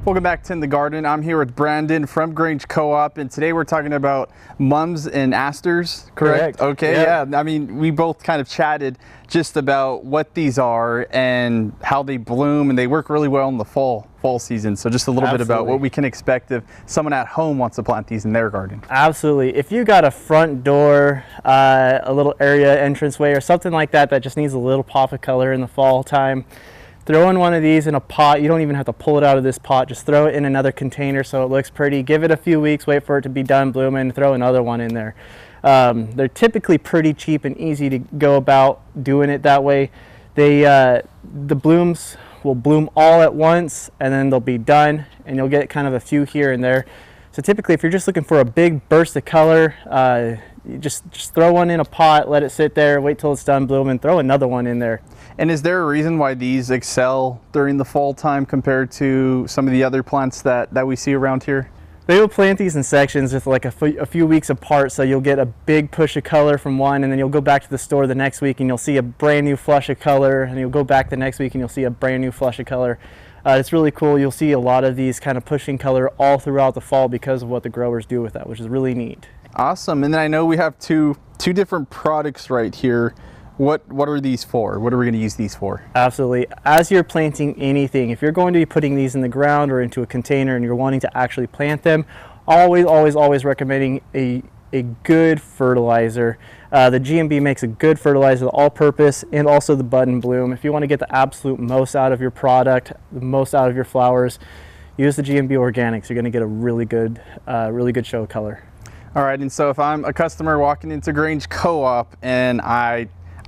Welcome back to In the Garden. I'm here with Brandon from Grange Co-op, and today we're talking about mums and asters, correct? Okay, yeah. I mean, we both kind of chatted just about what these are and how they bloom, and they work really well in the fall season. So just a little bit about what we can expect if someone at home wants to plant these in their garden. Absolutely. If you got a front door, a little area entranceway or something like that that just needs a little pop of color in the fall time, throw in one of these in a pot. You don't even have to pull it out of this pot. Just throw it in another container so it looks pretty. Give it a few weeks, wait for it to be done blooming, throw another one in there. They're typically pretty cheap and easy to go about doing it that way. The blooms will bloom all at once and then they'll be done, and you'll get kind of a few here and there. So typically if you're just looking for a big burst of color, you just throw one in a pot, let it sit there, wait till it's done blooming, throw another one in there. And is there a reason why these excel during the fall time compared to some of the other plants that we see around here? They will plant these in sections with like a few weeks apart, so you'll get a big push of color from one, and then you'll go back to the store the next week and you'll see a brand new flush of color, and you'll go back the next week and you'll see a brand new flush of color. It's really cool. You'll see a lot of these kind of pushing color all throughout the fall because of what the growers do with that, which is really neat. Awesome. And then I know we have two different products right here. What are these for? What are we going to use these for? Absolutely. As you're planting anything, if you're going to be putting these in the ground or into a container and you're wanting to actually plant them, always recommending a good fertilizer. The GMB makes a good fertilizer, the all-purpose and also the bud and bloom. If you want to get the absolute most out of your product, the most out of your flowers, use the GMB Organics. You're going to get a really good show of color. All right, and so if I'm a customer walking into Grange Co-op and I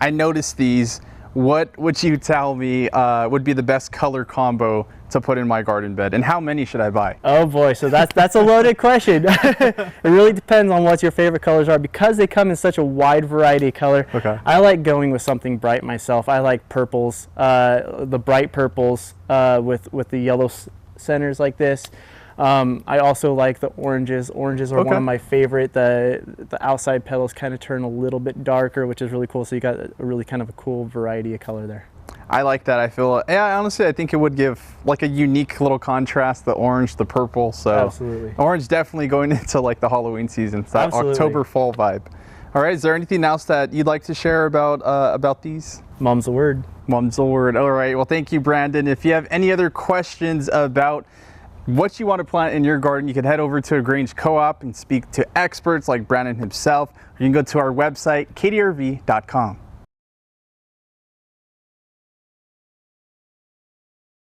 notice these, what would you tell me would be the best color combo to put in my garden bed, and how many should I buy? Oh boy, so that's a loaded question. It really depends on what your favorite colors are, because they come in such a wide variety of color. Okay. I like going with something bright myself. I like purples, the bright purples with the yellow centers like this. I also like the oranges. Oranges are one of my favorite. The outside petals kind of turn a little bit darker, which is really cool. So you got a really kind of a cool variety of color there. I like that. I feel, yeah, honestly, I think it would give like a unique little contrast, the orange, the purple. So absolutely. Orange definitely going into like the Halloween season. It's that October fall vibe. All right, is there anything else that you'd like to share about these? Mum's the word. Mum's the word. All right, well, thank you, Brandon. If you have any other questions about what you want to plant in your garden, you can head over to a Grange Co-op and speak to experts like Brandon himself, or you can go to our website, KDRV.com.